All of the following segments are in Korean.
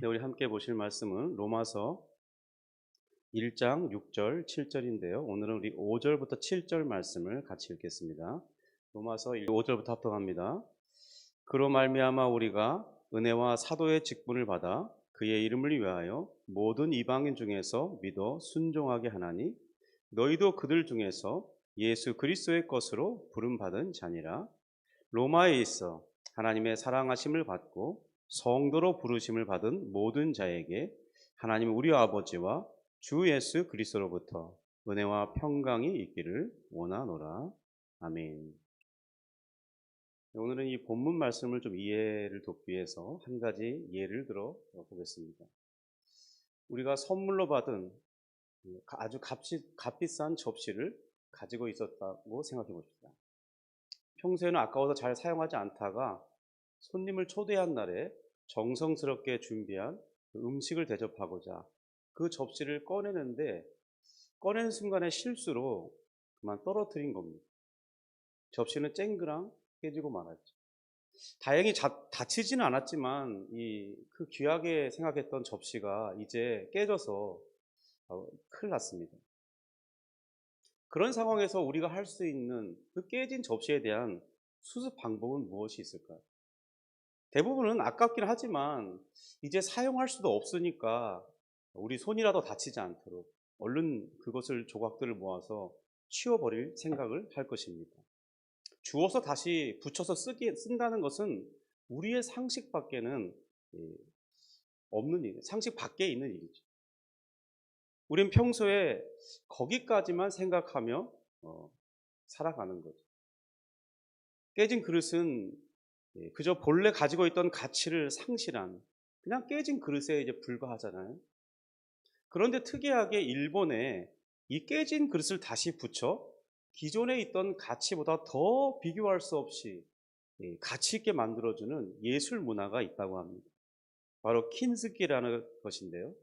네, 우리 함께 보실 말씀은 로마서 1장 6절, 7절인데요. 오늘은 우리 5절부터 7절 말씀을 같이 읽겠습니다. 로마서 5절부터 합독합니다. 그로 말미암아 우리가 은혜와 사도의 직분을 받아 그의 이름을 위하여 모든 이방인 중에서 믿어 순종하게 하나니 너희도 그들 중에서 예수 그리스도의 것으로 부름받은 자니라. 로마에 있어 하나님의 사랑하심을 받고 성도로 부르심을 받은 모든 자에게 하나님 우리 아버지와 주 예수 그리스도로부터 은혜와 평강이 있기를 원하노라. 아멘. 오늘은 이 본문 말씀을 좀 이해를 돕기 위해서 한 가지 예를 들어 보겠습니다. 우리가 선물로 받은 아주 값비싼 접시를 가지고 있었다고 생각해 봅시다. 평소에는 아까워서 잘 사용하지 않다가 손님을 초대한 날에 정성스럽게 준비한 음식을 대접하고자 그 접시를 꺼내는데 꺼내는 순간에 실수로 그만 떨어뜨린 겁니다. 접시는 쨍그랑 깨지고 말았죠. 다행히 다치지는 않았지만 그 귀하게 생각했던 접시가 이제 깨져서 큰일 났습니다. 그런 상황에서 우리가 할 수 있는 그 깨진 접시에 대한 수습 방법은 무엇이 있을까요? 대부분은 아깝긴 하지만 이제 사용할 수도 없으니까 우리 손이라도 다치지 않도록 얼른 그것을 조각들을 모아서 치워버릴 생각을 할 것입니다. 주워서 다시 붙여서 쓴다는 것은 우리의 상식 밖에는 없는 일, 상식 밖에 있는 일이죠. 우린 평소에 거기까지만 생각하며 살아가는 거죠. 깨진 그릇은 그저 본래 가지고 있던 가치를 상실한 그냥 깨진 그릇에 이제 불과하잖아요. 그런데 특이하게 일본에 이 깨진 그릇을 다시 붙여 기존에 있던 가치보다 더 비교할 수 없이 가치 있게 만들어주는 예술 문화가 있다고 합니다. 바로 킨스기라는 것인데요.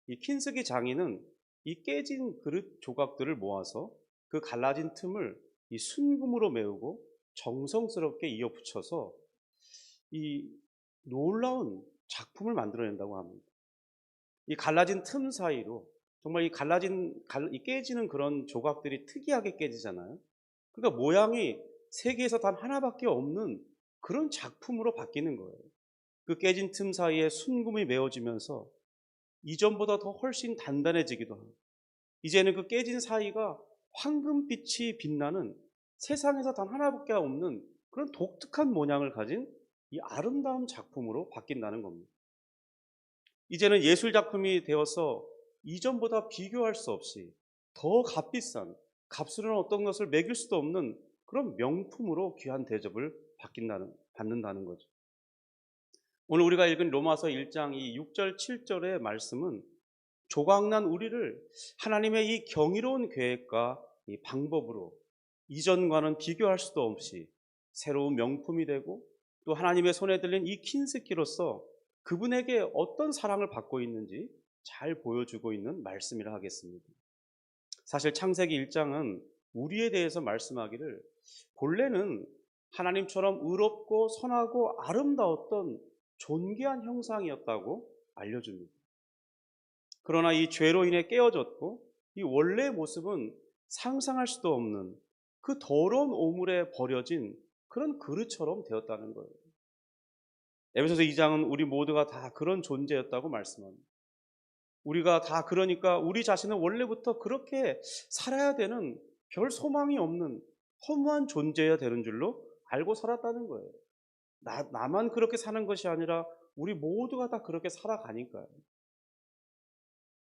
이 킨스기 장인은 이 깨진 그릇 조각들을 모아서 그 갈라진 틈을 이 순금으로 메우고 정성스럽게 이어 붙여서 이 놀라운 작품을 만들어낸다고 합니다. 이 갈라진 틈 사이로 정말 이 깨지는 그런 조각들이 특이하게 깨지잖아요. 그러니까 모양이 세계에서 단 하나밖에 없는 그런 작품으로 바뀌는 거예요. 그 깨진 틈 사이에 순금이 메워지면서 이전보다 더 훨씬 단단해지기도 하고, 이제는 그 깨진 사이가 황금빛이 빛나는 세상에서 단 하나밖에 없는 그런 독특한 모양을 가진 이 아름다운 작품으로 바뀐다는 겁니다. 이제는 예술 작품이 되어서 이전보다 비교할 수 없이 더 값비싼, 값으로는 어떤 것을 매길 수도 없는 그런 명품으로 귀한 대접을 받는다는 거죠. 오늘 우리가 읽은 로마서 1장 이 6절 7절의 말씀은 조각난 우리를 하나님의 이 경이로운 계획과 이 방법으로 이전과는 비교할 수도 없이 새로운 명품이 되고, 또 하나님의 손에 들린 이 킨스키로서 그분에게 어떤 사랑을 받고 있는지 잘 보여주고 있는 말씀이라 하겠습니다. 사실 창세기 1장은 우리에 대해서 말씀하기를 본래는 하나님처럼 의롭고 선하고 아름다웠던 존귀한 형상이었다고 알려줍니다. 그러나 이 죄로 인해 깨어졌고 이 원래의 모습은 상상할 수도 없는 그 더러운 오물에 버려진 그런 그릇처럼 되었다는 거예요. 에베소서 2장은 우리 모두가 다 그런 존재였다고 말씀합니다. 우리가 다 그러니까 우리 자신은 원래부터 그렇게 살아야 되는 별 소망이 없는 허무한 존재여야 되는 줄로 알고 살았다는 거예요. 나만 그렇게 사는 것이 아니라 우리 모두가 다 그렇게 살아가니까요.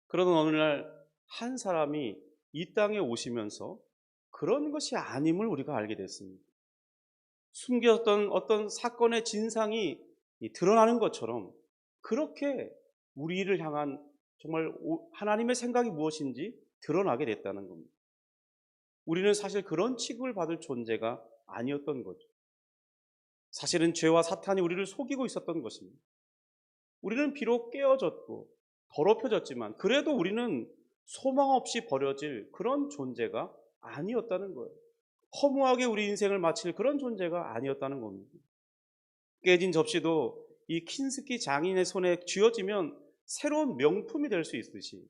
그러던 어느 날 한 사람이 이 땅에 오시면서 그런 것이 아님을 우리가 알게 됐습니다. 숨겨졌던 어떤 사건의 진상이 드러나는 것처럼 그렇게 우리를 향한 정말 하나님의 생각이 무엇인지 드러나게 됐다는 겁니다. 우리는 사실 그런 취급을 받을 존재가 아니었던 거죠. 사실은 죄와 사탄이 우리를 속이고 있었던 것입니다. 우리는 비록 깨어졌고 더럽혀졌지만 그래도 우리는 소망 없이 버려질 그런 존재가 아니었다는 거예요. 허무하게 우리 인생을 마칠 그런 존재가 아니었다는 겁니다. 깨진 접시도 이 킨스키 장인의 손에 쥐어지면 새로운 명품이 될 수 있듯이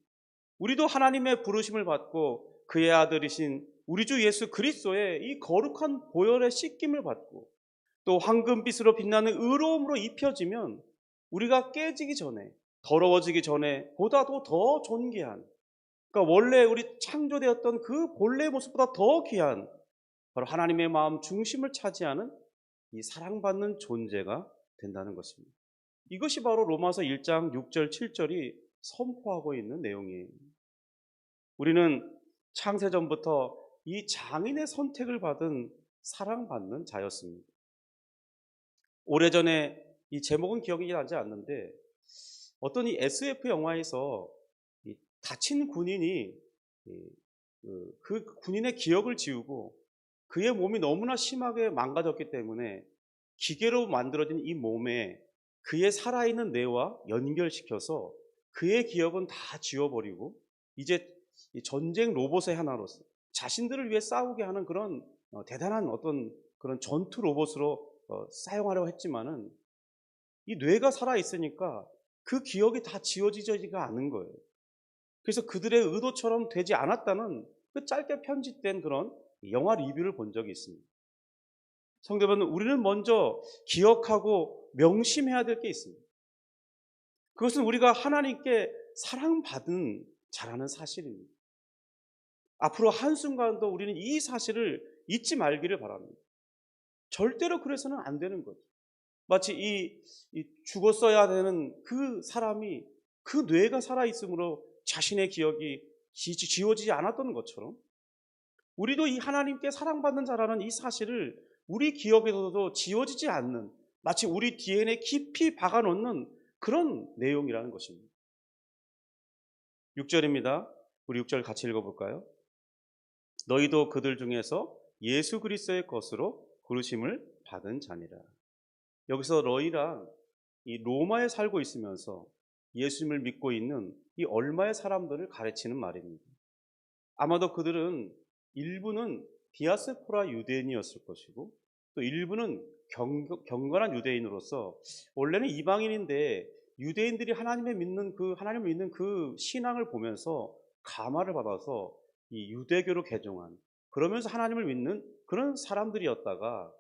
우리도 하나님의 부르심을 받고 그의 아들이신 우리 주 예수 그리스도의 이 거룩한 보혈의 씻김을 받고 또 황금빛으로 빛나는 의로움으로 입혀지면 우리가 깨지기 전에, 더러워지기 전에 보다도 더 존귀한, 그러니까 원래 우리 창조되었던 그 본래의 모습보다 더 귀한 바로 하나님의 마음 중심을 차지하는 이 사랑받는 존재가 된다는 것입니다. 이것이 바로 로마서 1장 6절 7절이 선포하고 있는 내용이에요. 우리는 창세전부터 이 장인의 선택을 받은 사랑받는 자였습니다. 오래전에 이 제목은 기억이 나지 않는데 어떤 이 SF 영화에서 이 다친 군인이 그 군인의 기억을 지우고 그의 몸이 너무나 심하게 망가졌기 때문에 기계로 만들어진 이 몸에 그의 살아있는 뇌와 연결시켜서 그의 기억은 다 지워버리고 이제 이 전쟁 로봇의 하나로서 자신들을 위해 싸우게 하는 그런 대단한 어떤 그런 전투 로봇으로 사용하려고 했지만은 이 뇌가 살아있으니까 그 기억이 다 지워지지가 않은 거예요. 그래서 그들의 의도처럼 되지 않았다는 그 짧게 편집된 그런 영화 리뷰를 본 적이 있습니다. 성도 여러분, 우리는 먼저 기억하고 명심해야 될 게 있습니다. 그것은 우리가 하나님께 사랑받은 자라는 사실입니다. 앞으로 한순간도 우리는 이 사실을 잊지 말기를 바랍니다. 절대로 그래서는 안 되는 거죠. 마치 이 죽었어야 되는 그 사람이 그 뇌가 살아있으므로 자신의 기억이 지워지지 않았던 것처럼 우리도 이 하나님께 사랑받는 자라는 이 사실을 우리 기억에서도 지워지지 않는 마치 우리 DNA에 깊이 박아놓는 그런 내용이라는 것입니다. 6절입니다. 우리 6절 같이 읽어볼까요? 너희도 그들 중에서 예수 그리스도의 것으로 부르심을 받은 자니라. 여기서 너희랑 이 로마에 살고 있으면서 예수님을 믿고 있는 이 얼마의 사람들을 가르치는 말입니다. 아마도 그들은 일부는 디아스포라 유대인이었을 것이고 또 일부는 경건한 유대인으로서 원래는 이방인인데 유대인들이 하나님을 믿는 그 신앙을 보면서 감화를 받아서 이 유대교로 개종한 그러면서 하나님을 믿는 그런 사람들이었다가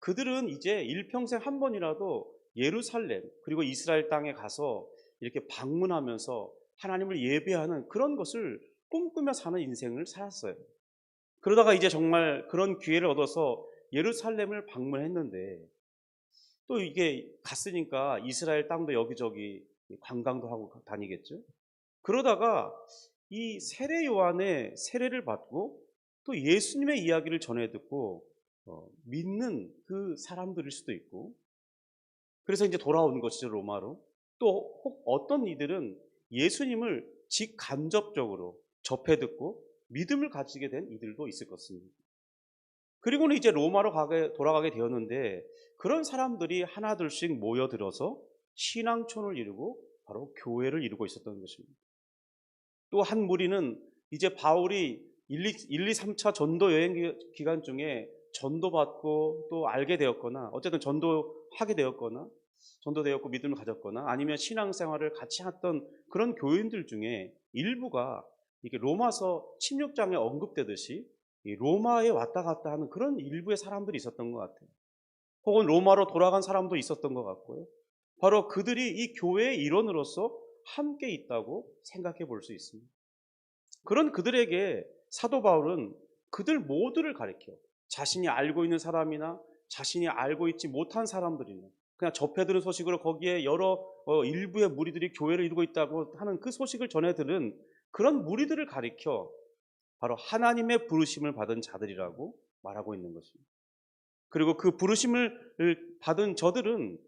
그들은 이제 일평생 한 번이라도 예루살렘 그리고 이스라엘 땅에 가서 이렇게 방문하면서 하나님을 예배하는 그런 것을 꿈꾸며 사는 인생을 살았어요. 그러다가 이제 정말 그런 기회를 얻어서 예루살렘을 방문했는데 또 이게 갔으니까 이스라엘 땅도 여기저기 관광도 하고 다니겠죠. 그러다가 이 세례 요한의 세례를 받고 또 예수님의 이야기를 전해 듣고 믿는 그 사람들일 수도 있고 그래서 이제 돌아오는 것이죠, 로마로. 또 혹 어떤 이들은 예수님을 직간접적으로 접해 듣고 믿음을 가지게 된 이들도 있을 것입니다. 그리고는 이제 로마로 돌아가게 되었는데 그런 사람들이 하나둘씩 모여들어서 신앙촌을 이루고 바로 교회를 이루고 있었던 것입니다. 또 한 무리는 이제 바울이 1, 2, 3차 전도 여행 기간 중에 전도받고 또 알게 되었거나 어쨌든 전도하게 되었거나 전도되었고 믿음을 가졌거나 아니면 신앙생활을 같이 했던 그런 교인들 중에 일부가 이게 로마서 16장에 언급되듯이 이 로마에 왔다 갔다 하는 그런 일부의 사람들이 있었던 것 같아요. 혹은 로마로 돌아간 사람도 있었던 것 같고요. 바로 그들이 이 교회의 일원으로서 함께 있다고 생각해 볼 수 있습니다. 그런 그들에게 사도 바울은 그들 모두를 가리켜 자신이 알고 있는 사람이나 자신이 알고 있지 못한 사람들이나 그냥 접해 들은 소식으로 거기에 여러 일부의 무리들이 교회를 이루고 있다고 하는 그 소식을 전해 들은 그런 무리들을 가리켜 바로 하나님의 부르심을 받은 자들이라고 말하고 있는 것입니다. 그리고 그 부르심을 받은 저들은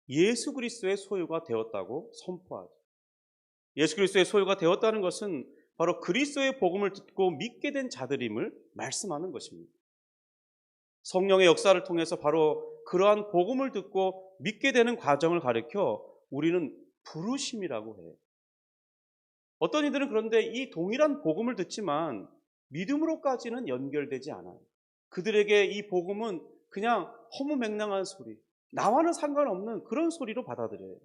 예수 그리스도의 소유가 되었다고 선포하죠. 예수 그리스도의 소유가 되었다는 것은 바로 그리스도의 복음을 듣고 믿게 된 자들임을 말씀하는 것입니다. 성령의 역사를 통해서 바로 그러한 복음을 듣고 믿게 되는 과정을 가리켜 우리는 부르심이라고 해요. 어떤 이들은 그런데 이 동일한 복음을 듣지만 믿음으로까지는 연결되지 않아요. 그들에게 이 복음은 그냥 허무맹랑한 소리, 나와는 상관없는 그런 소리로 받아들여요.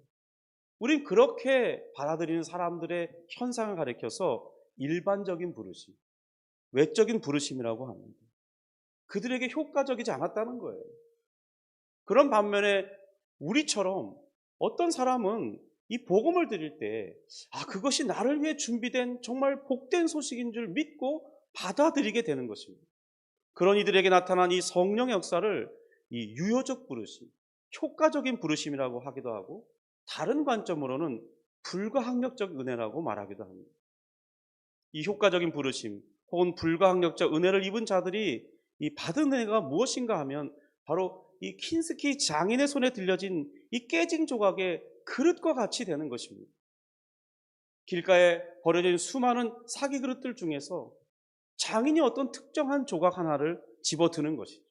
우린 그렇게 받아들이는 사람들의 현상을 가리켜서 일반적인 부르심, 외적인 부르심이라고 합니다. 그들에게 효과적이지 않았다는 거예요. 그런 반면에 우리처럼 어떤 사람은 이 복음을 드릴 때 그것이 나를 위해 준비된 정말 복된 소식인 줄 믿고 받아들이게 되는 것입니다. 그런 이들에게 나타난 이 성령의 역사를 이 유효적 부르심, 효과적인 부르심이라고 하기도 하고, 다른 관점으로는 불가항력적 은혜라고 말하기도 합니다. 이 효과적인 부르심 혹은 불가항력적 은혜를 입은 자들이 이 받은 은혜가 무엇인가 하면 바로 이 킨스키 장인의 손에 들려진 이 깨진 조각의 그릇과 같이 되는 것입니다. 길가에 버려진 수많은 사기 그릇들 중에서 장인이 어떤 특정한 조각 하나를 집어드는 것이죠.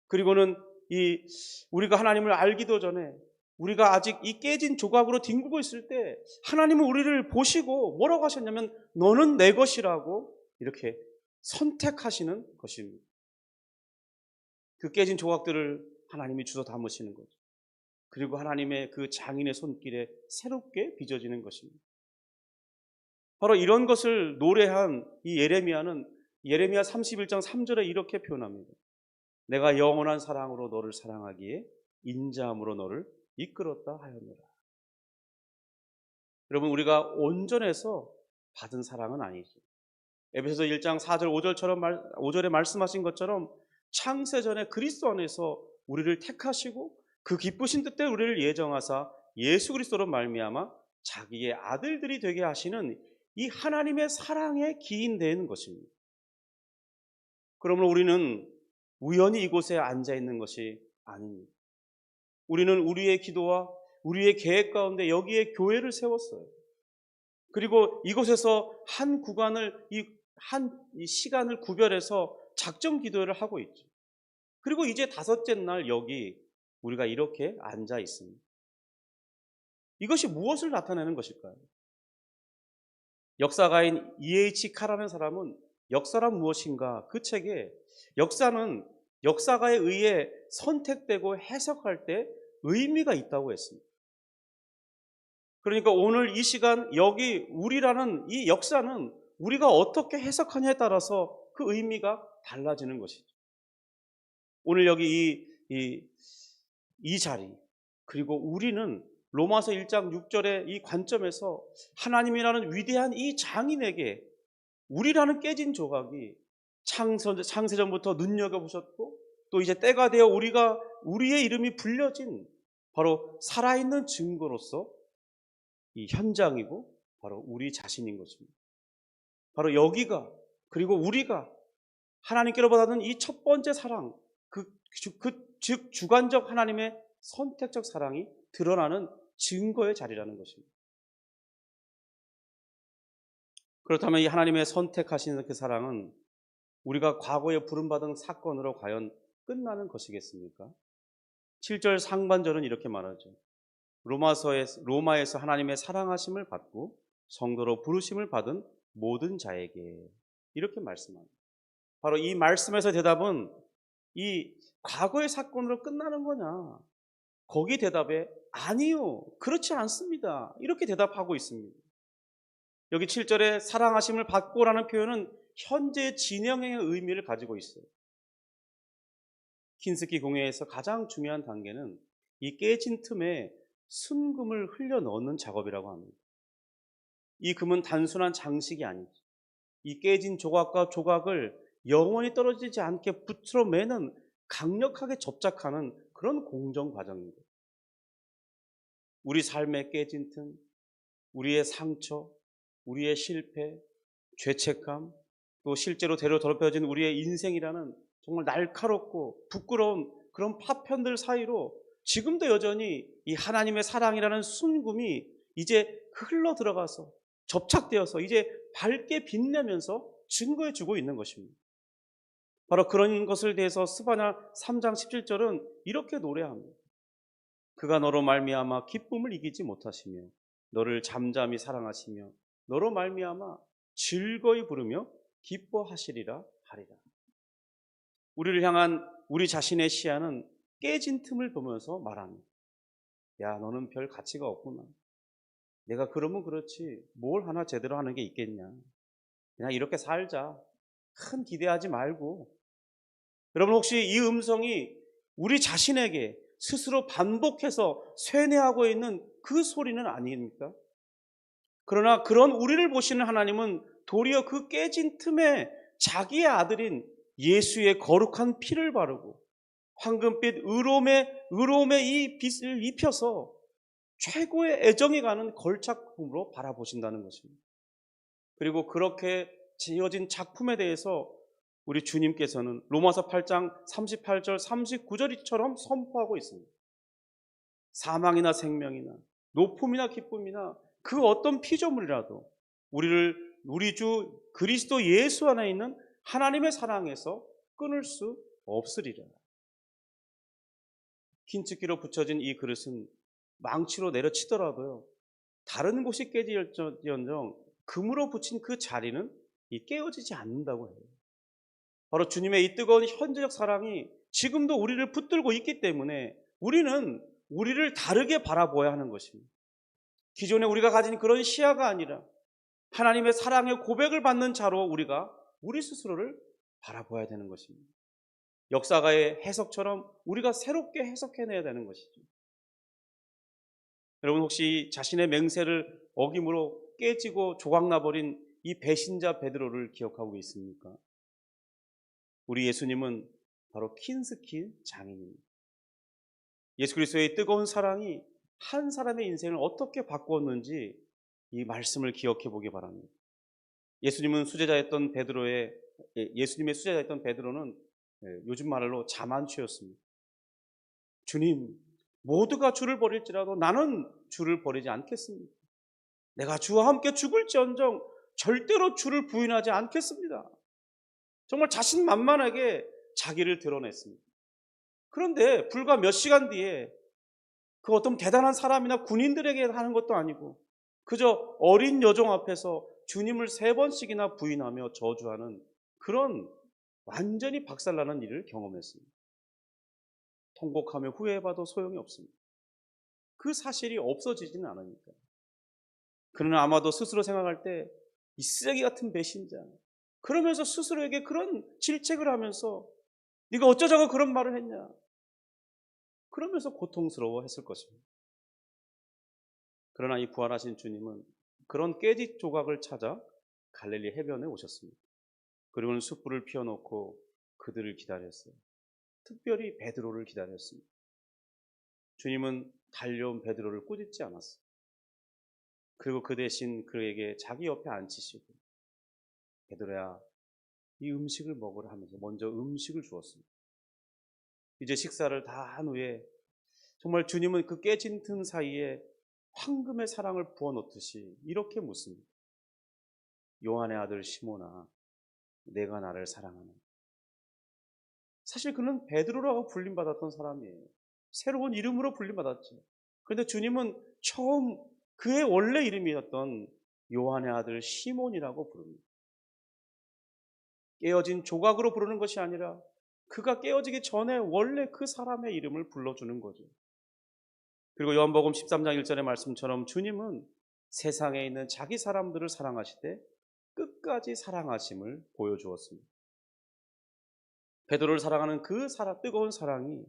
그리고는 우리가 하나님을 알기도 전에 우리가 아직 이 깨진 조각으로 뒹굴고 있을 때 하나님은 우리를 보시고 뭐라고 하셨냐면 너는 내 것이라고 이렇게 선택하시는 것입니다. 그 깨진 조각들을 하나님이 주워 담으시는 거죠. 그리고 하나님의 그 장인의 손길에 새롭게 빚어지는 것입니다. 바로 이런 것을 노래한 이 예레미야는 예레미야 31장 3절에 이렇게 표현합니다. 내가 영원한 사랑으로 너를 사랑하기에 인자함으로 너를 이끌었다 하였노라. 여러분, 우리가 온전해서 받은 사랑은 아니죠. 에베소서 1장 4절 5절에 말씀하신 것처럼 창세전에 그리스도 안에서 우리를 택하시고 그 기쁘신 뜻대로 우리를 예정하사 예수 그리스도로 말미암아 자기의 아들들이 되게 하시는 이 하나님의 사랑에 기인되는 것입니다. 그러므로 우리는 우연히 이곳에 앉아 있는 것이 아닙니다. 우리는 우리의 기도와 우리의 계획 가운데 여기에 교회를 세웠어요. 그리고 이곳에서 한 구간을 이 시간을 구별해서 작정 기도회를 하고 있죠. 그리고 이제 5째 날 여기 우리가 이렇게 앉아 있습니다. 이것이 무엇을 나타내는 것일까요? 역사가인 E.H. 카라는 사람은 역사란 무엇인가 그 책에 역사는 역사가에 의해 선택되고 해석할 때 의미가 있다고 했습니다. 그러니까 오늘 이 시간 여기 우리라는 이 역사는 우리가 어떻게 해석하냐에 따라서 그 의미가 달라지는 것이죠. 오늘 여기 이 자리 그리고 우리는 로마서 1장 6절의 이 관점에서 하나님이라는 위대한 이 장인에게 우리라는 깨진 조각이 창세전부터 눈여겨보셨고 또 이제 때가 되어 우리의 이름이 불려진 바로 살아있는 증거로서 이 현장이고 바로 우리 자신인 것입니다. 바로 여기가 그리고 우리가 하나님께로 받는 이 첫 번째 사랑 즉 주관적 하나님의 선택적 사랑이 드러나는 증거의 자리라는 것입니다. 그렇다면 이 하나님의 선택하시는 그 사랑은 우리가 과거에 부름받은 사건으로 과연 끝나는 것이겠습니까? 7절 상반절은 이렇게 말하죠. 로마에서 하나님의 사랑하심을 받고 성도로 부르심을 받은 모든 자에게 이렇게 말씀합니다. 바로 이 말씀에서 대답은 이 과거의 사건으로 끝나는 거냐? 거기 대답에 아니요, 그렇지 않습니다. 이렇게 대답하고 있습니다. 여기 7절에 사랑하심을 받고라는 표현은 현재 진행의 의미를 가지고 있어요. 킨스키 공예에서 가장 중요한 단계는 이 깨진 틈에 순금을 흘려 넣는 작업이라고 합니다. 이 금은 단순한 장식이 아니죠. 이 깨진 조각과 조각을 영원히 떨어지지 않게 붙들어 매는 강력하게 접착하는 그런 공정 과정입니다. 우리 삶의 깨진 틈, 우리의 상처, 우리의 실패, 죄책감, 또 실제로 더럽혀진 우리의 인생이라는 정말 날카롭고 부끄러운 그런 파편들 사이로 지금도 여전히 이 하나님의 사랑이라는 순금이 이제 흘러 들어가서 접착되어서 이제 밝게 빛내면서 증거해주고 있는 것입니다. 바로 그런 것을 대해서 스바냐 3장 17절은 이렇게 노래합니다. 그가 너로 말미암아 기쁨을 이기지 못하시며 너를 잠잠히 사랑하시며 너로 말미암아 즐거이 부르며 기뻐하시리라 하리라. 우리를 향한 우리 자신의 시야는 깨진 틈을 보면서 말합니다. 야, 너는 별 가치가 없구나. 내가 그러면 그렇지 뭘 하나 제대로 하는 게 있겠냐. 그냥 이렇게 살자. 큰 기대하지 말고. 여러분, 혹시 이 음성이 우리 자신에게 스스로 반복해서 쇠뇌하고 있는 그 소리는 아닙니까? 그러나 그런 우리를 보시는 하나님은 도리어 그 깨진 틈에 자기의 아들인 예수의 거룩한 피를 바르고 황금빛 의로움의 이 빛을 입혀서 최고의 애정이 가는 걸작품으로 바라보신다는 것입니다. 그리고 그렇게 지어진 작품에 대해서 우리 주님께서는 로마서 8장 38절 39절처럼 선포하고 있습니다. 사망이나 생명이나 높음이나 기쁨이나 그 어떤 피조물이라도 우리 주 그리스도 예수 안에 있는 하나님의 사랑에서 끊을 수 없으리라. 킨츠키로 붙여진 이 그릇은 망치로 내려치더라도요, 다른 곳이 깨질지언정 금으로 붙인 그 자리는 깨어지지 않는다고 해요. 바로 주님의 이 뜨거운 현재적 사랑이 지금도 우리를 붙들고 있기 때문에 우리는 우리를 다르게 바라보아야 하는 것입니다. 기존에 우리가 가진 그런 시야가 아니라 하나님의 사랑의 고백을 받는 자로 우리가 우리 스스로를 바라봐야 되는 것입니다. 역사가의 해석처럼 우리가 새롭게 해석해내야 되는 것이죠. 여러분, 혹시 자신의 맹세를 어김으로 깨지고 조각나버린 이 배신자 베드로를 기억하고 있습니까? 우리 예수님은 바로 킨스키 장인입니다. 예수 그리스도의 뜨거운 사랑이 한 사람의 인생을 어떻게 바꾸었는지 이 말씀을 기억해 보기 바랍니다. 예수님의 수제자였던 베드로는 요즘 말로 자만추였습니다. 주님, 모두가 주를 버릴지라도 나는 주를 버리지 않겠습니다. 내가 주와 함께 죽을지언정 절대로 주를 부인하지 않겠습니다. 정말 자신만만하게 자기를 드러냈습니다. 그런데 불과 몇 시간 뒤에 그 어떤 대단한 사람이나 군인들에게 하는 것도 아니고 그저 어린 여종 앞에서 주님을 3번씩이나 부인하며 저주하는 그런 완전히 박살나는 일을 경험했습니다. 통곡하며 후회해봐도 소용이 없습니다. 그 사실이 없어지지는 않으니까. 그는 아마도 스스로 생각할 때 이 쓰레기 같은 배신자, 그러면서 스스로에게 그런 질책을 하면서 네가 어쩌자고 그런 말을 했냐, 그러면서 고통스러워했을 것입니다. 그러나 이 부활하신 주님은 그런 깨짓 조각을 찾아 갈릴리 해변에 오셨습니다. 그리고는 숯불을 피워놓고 그들을 기다렸어요. 특별히 베드로를 기다렸습니다. 주님은 달려온 베드로를 꾸짖지 않았어요. 그리고 그 대신 그에게 자기 옆에 앉히시고 베드로야, 이 음식을 먹으라 하면서 먼저 음식을 주었습니다. 이제 식사를 다 한 후에 정말 주님은 그 깨진 틈 사이에 황금의 사랑을 부어놓듯이 이렇게 묻습니다. 요한의 아들 시몬아, 내가 나를 사랑하나? 사실 그는 베드로라고 불림받았던 사람이에요. 새로운 이름으로 불림받았죠. 그런데 주님은 처음 그의 원래 이름이었던 요한의 아들 시몬이라고 부릅니다. 깨어진 조각으로 부르는 것이 아니라 그가 깨어지기 전에 원래 그 사람의 이름을 불러주는 거죠. 그리고 요한복음 13장 1절의 말씀처럼 주님은 세상에 있는 자기 사람들을 사랑하시되 끝까지 사랑하심을 보여주었습니다. 베드로를 사랑하는 그 뜨거운 사랑이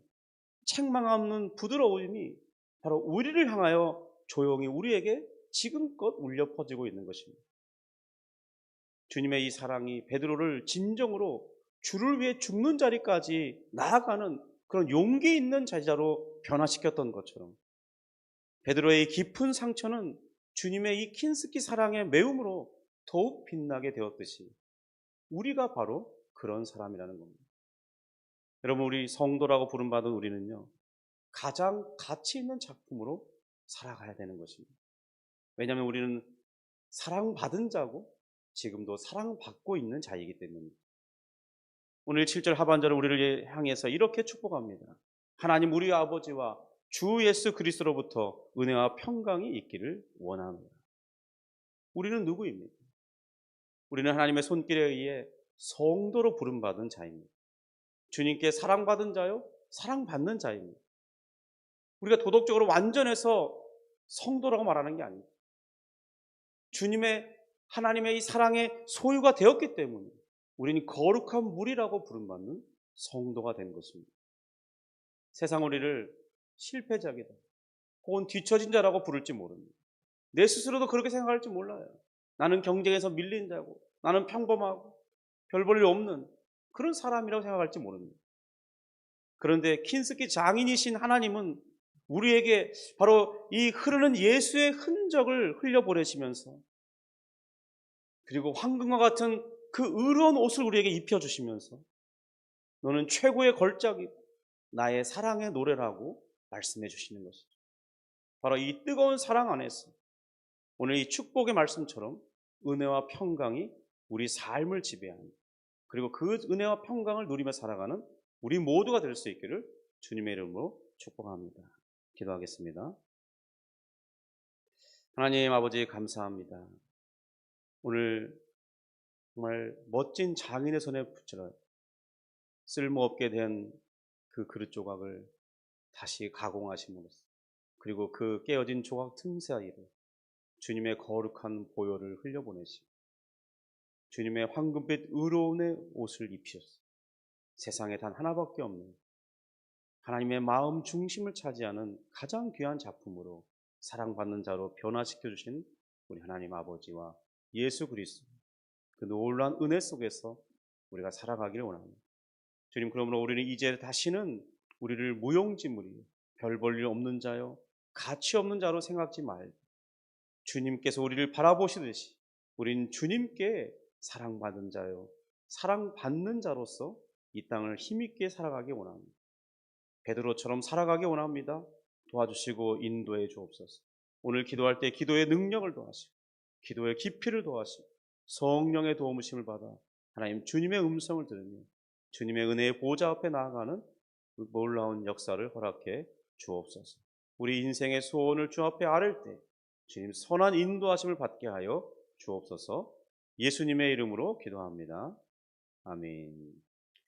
책망 없는 부드러움이 바로 우리를 향하여 조용히 우리에게 지금껏 울려 퍼지고 있는 것입니다. 주님의 이 사랑이 베드로를 진정으로 주를 위해 죽는 자리까지 나아가는 그런 용기 있는 제자로 변화시켰던 것처럼 베드로의 깊은 상처는 주님의 이 킨스키 사랑의 매움으로 더욱 빛나게 되었듯이 우리가 바로 그런 사람이라는 겁니다. 여러분, 우리 성도라고 부름받은 우리는요, 가장 가치 있는 작품으로 살아가야 되는 것입니다. 왜냐하면 우리는 사랑받은 자고 지금도 사랑받고 있는 자이기 때문입니다. 오늘 7절 하반절은 우리를 향해서 이렇게 축복합니다. 하나님 우리 아버지와 주 예수 그리스도로부터 은혜와 평강이 있기를 원합니다. 우리는 누구입니까? 우리는 하나님의 손길에 의해 성도로 부름받은 자입니다. 주님께 사랑받은 자요, 사랑받는 자입니다. 우리가 도덕적으로 완전해서 성도라고 말하는 게 아닙니다. 주님의 하나님의 이 사랑의 소유가 되었기 때문에 우리는 거룩한 무리라고 부름받는 성도가 된 것입니다. 세상 우리를 실패자이다, 혹은 뒤처진 자라고 부를지 모릅니다. 내 스스로도 그렇게 생각할지 몰라요. 나는 경쟁에서 밀린 자고, 나는 평범하고 별 볼 일 없는 그런 사람이라고 생각할지 모릅니다. 그런데 킨스키 장인이신 하나님은 우리에게 바로 이 흐르는 예수의 흔적을 흘려보내시면서, 그리고 황금과 같은 그 의로운 옷을 우리에게 입혀주시면서 너는 최고의 걸작이고 나의 사랑의 노래라고 말씀해 주시는 것이죠. 바로 이 뜨거운 사랑 안에서 오늘 이 축복의 말씀처럼 은혜와 평강이 우리 삶을 지배합니다. 그리고 그 은혜와 평강을 누리며 살아가는 우리 모두가 될 수 있기를 주님의 이름으로 축복합니다. 기도하겠습니다. 하나님 아버지, 감사합니다. 오늘 정말 멋진 장인의 손에 붙들어 쓸모없게 된 그 그릇 조각을 다시 가공하심으로써, 그리고 그 깨어진 조각 틈 사이로 주님의 거룩한 보혈을 흘려보내시고 주님의 황금빛 의로운의 옷을 입히셨습니다. 세상에 단 하나밖에 없는 하나님의 마음 중심을 차지하는 가장 귀한 작품으로 사랑받는 자로 변화시켜 주신 우리 하나님 아버지와 예수 그리스도, 그 놀라운 은혜 속에서 우리가 살아가기를 원합니다. 주님, 그러므로 우리는 이제 다시는 우리를 무용지물이요, 별 볼 일 없는 자요, 가치 없는 자로 생각지 말고 주님께서 우리를 바라보시듯이 우린 주님께 사랑받은 자요, 사랑받는 자로서 이 땅을 힘있게 살아가기 원합니다. 베드로처럼 살아가기 원합니다. 도와주시고 인도해 주옵소서. 오늘 기도할 때 기도의 능력을 더하시고 기도의 깊이를 더하시고 성령의 도우심을 받아 하나님 주님의 음성을 들으며 주님의 은혜의 보좌 앞에 나아가는 놀라운 역사를 허락해 주옵소서. 우리 인생의 소원을 주 앞에 아뢰 때 주님 선한 인도하심을 받게 하여 주옵소서. 예수님의 이름으로 기도합니다. 아멘.